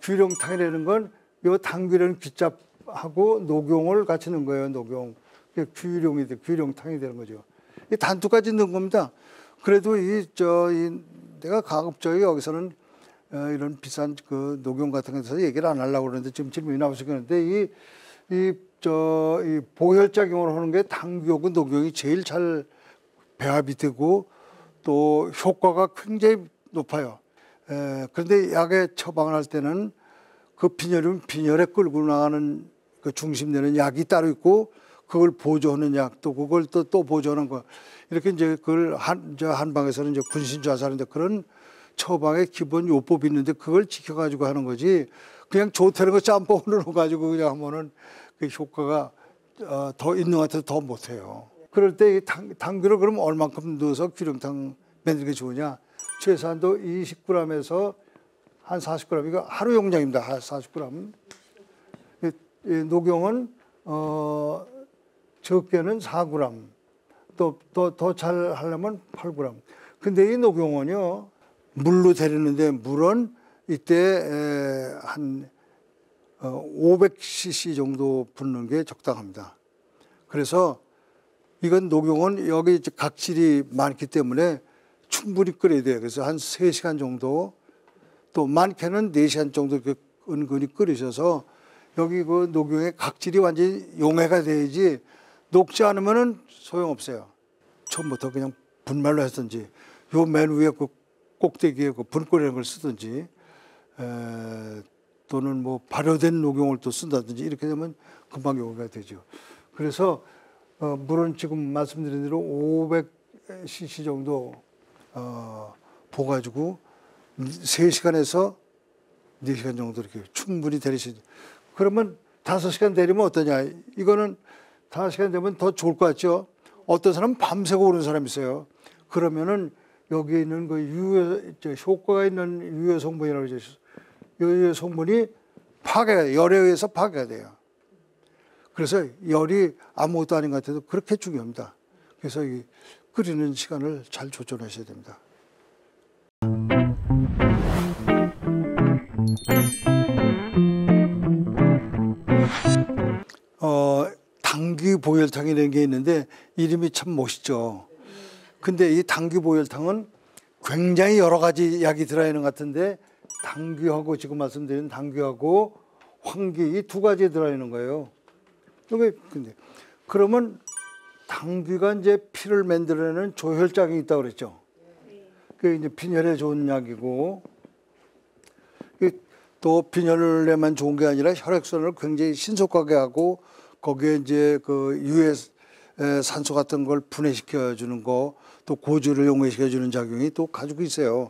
귀룡탕이라는 건 요 당귀라는 귀자하고 녹용을 같이 넣은 거예요. 녹용. 귀룡이 돼, 귀룡탕이 되는 거죠. 이 단두까지 넣은 겁니다. 그래도 내가 가급적이 여기서는 이런 비싼 그 녹용 같은 데서 얘기를 안 하려고 그러는데 지금 질문이 나오시긴 하는데 이 보혈작용을 하는 게 당귀하고 녹용이 제일 잘 배합이 되고 또 효과가 굉장히 높아요. 그런데 약에 처방을 할 때는 그 빈혈이면 빈혈에 끌고 나가는 그 중심되는 약이 따로 있고 그걸 보조하는 약 또 그걸 또 보조하는 거 이렇게 이제 그걸 한방에서는 이제 군신좌사인데 그런 처방의 기본 요법이 있는데 그걸 지켜가지고 하는 거지 그냥 좋다는 거 짬뽕으로 넣어가지고 그냥 하면은 그 효과가 더 있는 것 같아서 더 못해요. 그럴 때 당귀를 그럼 얼만큼 넣어서 귀룡탕 만들기 좋으냐? 최소한도 20g에서 한 40g 이거 하루 용량입니다. 40g. 녹용은 적게는 4g. 또 더 잘 하려면 8g. 근데 이 녹용은요 물로 데리는데 물은 이때 한 500cc 정도 붓는 게 적당합니다. 그래서 이건 녹용은 여기 각질이 많기 때문에 충분히 끓여야 돼요. 그래서 한 3시간 정도 또 많게는 4시간 정도 이렇게 은근히 끓이셔서 여기 그 녹용의 각질이 완전히 용해가 돼야지 녹지 않으면은 소용없어요. 처음부터 그냥 분말로 했든지 요 맨 위에 그 꼭대기에 그 분꼴이라는 걸 쓰든지 또는 뭐 발효된 녹용을 또 쓴다든지 이렇게 되면 금방 용해가 되죠. 그래서 물은 지금 말씀드린 대로 500cc 정도 부어가지고 3시간에서 4시간 정도 이렇게 충분히 데리시죠. 그러면 5시간 데리면 어떠냐. 이거는 5시간 되면 더 좋을 것 같죠. 어떤 사람은 밤새고 오는 사람이 있어요. 그러면은 여기에 있는 그 효과가 있는 유효 성분이라고 그러죠. 유효 성분이 열에 의해서 파괴가 돼요. 그래서 열이 아무것도 아닌 것 같아도 그렇게 중요합니다. 그래서 이 끓이는 시간을 잘 조절하셔야 됩니다. 당귀 보혈탕이라는 게 있는데 이름이 참 멋있죠. 근데 이 당귀 보혈탕은 굉장히 여러 가지 약이 들어있는 것 같은데 당귀하고 지금 말씀드린 당귀하고 황귀 이 두 가지 들어있는 거예요. 근데 그러면 당귀가 이제 피를 만들어내는 조혈작용이 있다고 그랬죠. 그게 이제 빈혈에 좋은 약이고 또 빈혈에만 좋은 게 아니라 혈액순환을 굉장히 신속하게 하고 거기에 이제 그 유해 산소 같은 걸 분해시켜 주는 거 또 고주를 용해시켜 주는 작용이 또 가지고 있어요.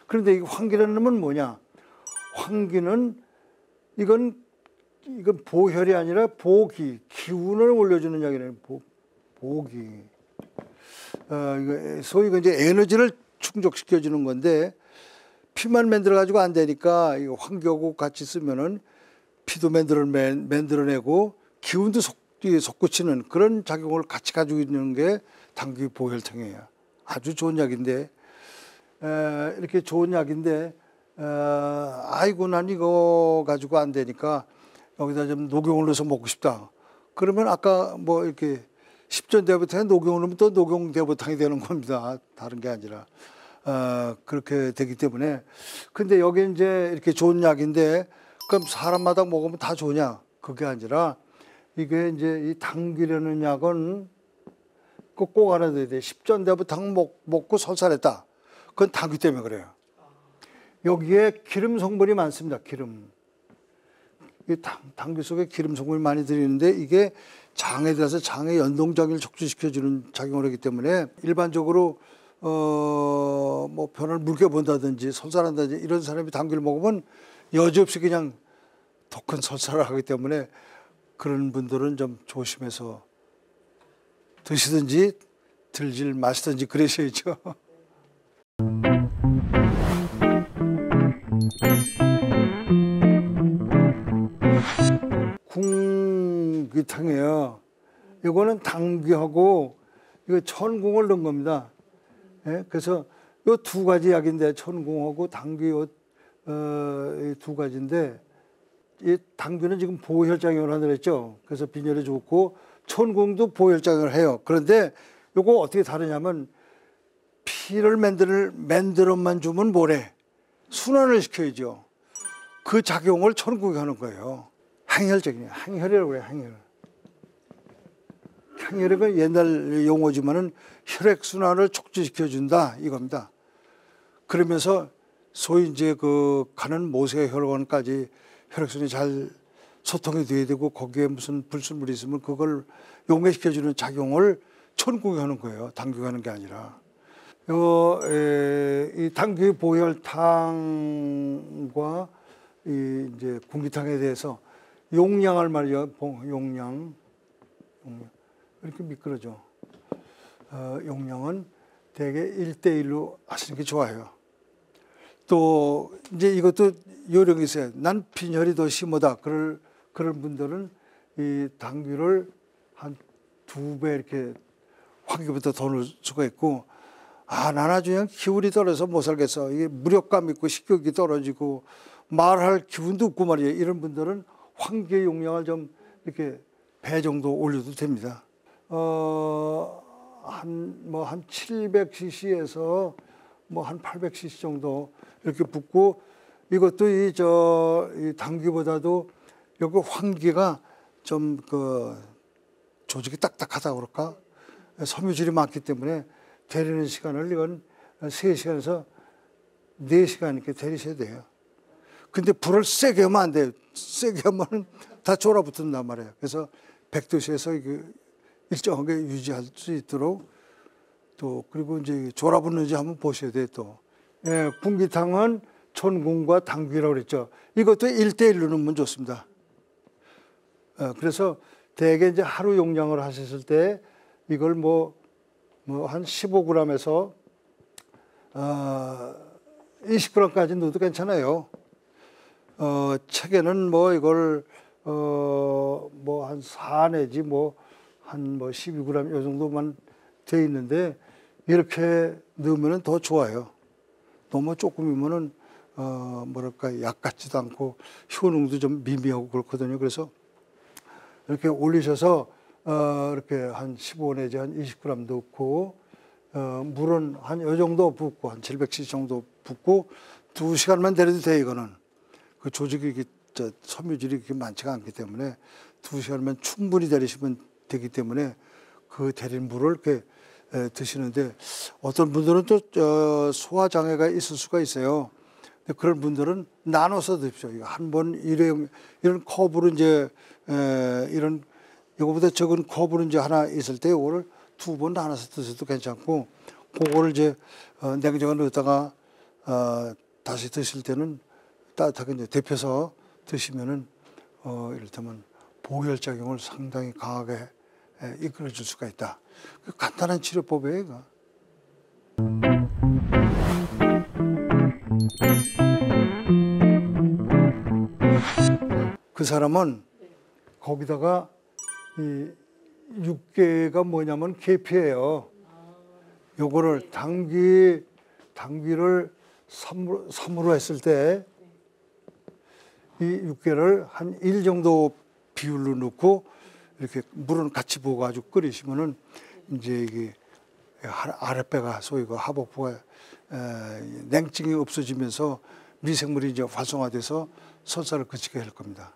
그런데 이 황귀라는 놈은 뭐냐? 황귀는 이건 보혈이 아니라 보기, 기운을 올려주는 약이래요. 보기. 소위 이제 에너지를 충족시켜주는 건데 피만 만들어가지고 안 되니까 이 황귀하고 같이 쓰면은 피도 만들어내고 기운도 솟구치는 그런 작용을 같이 가지고 있는 게 당귀 보혈탕이에요. 아주 좋은 약인데 이렇게 좋은 약인데 아이고 난 이거 가지고 안 되니까 여기다 좀 녹용을 넣어서 먹고 싶다. 그러면 아까 뭐 이렇게 십전대보탕에 녹용을 넣으면 또 녹용대보탕이 되는 겁니다. 다른 게 아니라. 그렇게 되기 때문에. 근데 여기 이제 이렇게 좋은 약인데 그럼 사람마다 먹으면 다 좋냐? 그게 아니라 이게 이제 이 당귀라는 약은 꼭 알아둬야 돼. 십전대보탕 먹고 설사했다. 그건 당귀 때문에 그래요. 여기에 기름 성분이 많습니다. 기름. 당귀 속에 기름 성분이 많이 들어있는데 이게 장에 들어서 장의 연동작용을 촉진시켜주는 작용을 하기 때문에 일반적으로 뭐 변을 묽게 본다든지 설사한다든지 이런 사람이 당귀를 먹으면 여지없이 그냥 독한 설사를 하기 때문에 그런 분들은 좀 조심해서 드시든지 들질 마시든지 그러셔야죠. 궁귀탕이에요. 이거는 당귀하고 이거 천궁을 넣은 겁니다. 예? 그래서 이 두 가지 약인데 천궁하고 당귀 이 두 가지인데 이 당귀는 지금 보혈작용을 하느라 했죠. 그래서 빈혈에 좋고 천궁도 보혈작용을 해요. 그런데 요거 어떻게 다르냐면 피를 만들어만 주면 뭐래? 순환을 시켜야죠. 그 작용을 천궁이 하는 거예요. 항혈적이에요. 항혈이라고 그래요. 항혈. 항혈은 옛날 용어지만은 혈액순환을 촉진시켜준다 이겁니다. 그러면서 소위 이제 그 가는 모세혈관까지 혈액순환이 잘 소통이 돼야 되고 거기에 무슨 불순물이 있으면 그걸 용해시켜주는 작용을 천궁이 하는 거예요. 당귀가 하는 게 아니라. 이 당귀 보혈탕과 이 이제 군기탕에 대해서 용량을 말이죠. 용량. 이렇게 미끄러져. 용량은 대개 1대1로 하시는 게 좋아요. 또 이제 이것도 요령이 있어요. 난 빈혈이 더 심하다. 그런 분들은 이 당귀를 한 2배 이렇게 환기부터 더 넣을 수가 있고, 난 아주 그냥 기운이 떨어져서 못 살겠어. 이게 무력감 있고 식욕이 떨어지고 말할 기운도 없고 말이에요. 이런 분들은 환기의 용량을 좀 이렇게 배 정도 올려도 됩니다. 한 700cc에서 한 800cc 정도 이렇게 붓고, 이것도 이 당귀보다도 여기 환기가 좀 조직이 딱딱하다 그럴까? 섬유질이 많기 때문에 데리는 시간을 이건 3시간에서 4시간 이렇게 데리셔야 돼요. 근데 불을 세게 하면 안 돼요. 세게 하면 다 졸아붙는단 말이에요. 그래서 100도씨에서 일정하게 유지할 수 있도록 또, 그리고 이제 졸아붙는지 한번 보셔야 돼요, 또. 예, 군기탕은 천궁과 당귀라고 그랬죠. 이것도 1대1로 넣으면 좋습니다. 그래서 대개 이제 하루 용량을 하셨을 때 이걸 한 15g에서 20g까지 넣어도 괜찮아요. 책에는 이걸 한 4 내지 한 12g 이 정도만 돼 있는데 이렇게 넣으면 더 좋아요. 너무 조금이면은 약 같지도 않고 효능도 좀 미미하고 그렇거든요. 그래서 이렇게 올리셔서 이렇게 한 15 내지 한 20g 넣고 물은 한 요 정도 붓고 한 700cc 정도 붓고 2시간만 데려도 돼요. 이거는 그 조직이 섬유질이 그렇게 많지가 않기 때문에 2시간만 충분히 데리시면 되기 때문에 그 데린 물을 이렇게 드시는데, 어떤 분들은 또 소화 장애가 있을 수가 있어요. 근데 그런 분들은 나눠서 드십시오. 한 번 이런 컵으로 이제 이런 이거보다 적은 컵으로 이제 하나 있을 때 이거를 2번 나눠서 드셔도 괜찮고, 그거를 이제 냉장고에 넣었다가 다시 드실 때는 따뜻하게 이제 데펴서 드시면은 이를테면 보혈작용을 상당히 강하게 이끌어줄 수가 있다. 간단한 치료법이에요, 이거. 그 사람은 거기다가 이 육개가 뭐냐면 계피예요. 요거를 당귀를 3으로 했을 때 이 육개를 한 1 정도 비율로 넣고 이렇게 물은 같이 부어가지고 끓이시면은 이제 이게 아랫배가 소위 그 하복부가 냉증이 없어지면서 미생물이 이제 활성화돼서 설사를 그치게 할 겁니다.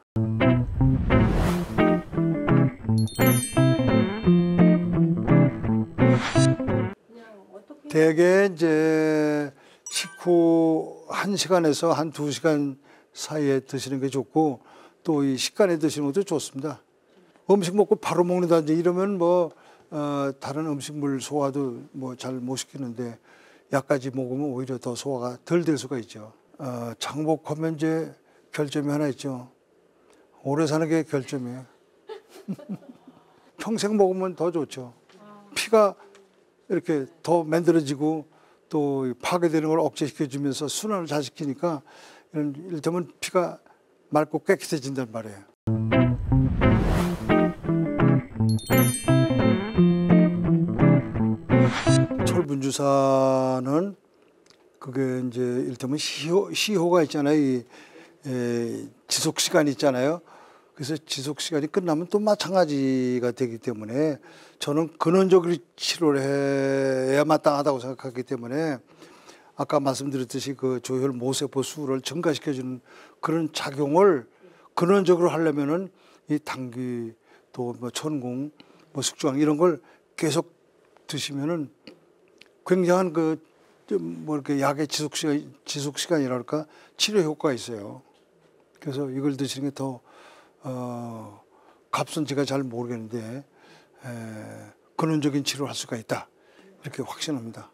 대개 이제 식후 1시간에서 한 2시간 사이에 드시는 게 좋고, 또 이 식간에 드시는 것도 좋습니다. 음식 먹고 바로 먹는다든지 이러면 다른 음식물 소화도 잘 못 시키는데 약까지 먹으면 오히려 더 소화가 덜 될 수가 있죠. 장복하면 이제 결점이 하나 있죠. 오래 사는 게 결점이에요. 평생 먹으면 더 좋죠. 피가 이렇게 더 만들어지고 또 파괴되는 걸 억제시켜주면서 순환을 잘 시키니까 이를테면 피가 맑고 깨끗해진단 말이에요. 철분주사는 그게 이제 일테면 시효가 있잖아요. 지속 시간이 있잖아요. 그래서 지속 시간이 끝나면 또 마찬가지가 되기 때문에 저는 근원적으로 치료를 해야 마땅하다고 생각하기 때문에 아까 말씀드렸듯이 그 조혈 모세포 수를 증가시켜주는 그런 작용을 근원적으로 하려면은 이 당귀 또 뭐 천궁 뭐 숙주황 이런 걸 계속 드시면은 굉장한 그 뭐 이렇게 약의 지속 시간이랄까 치료 효과가 있어요. 그래서 이걸 드시는 게 더 값은 제가 잘 모르겠는데 근원적인 치료를 할 수가 있다 이렇게 확신합니다.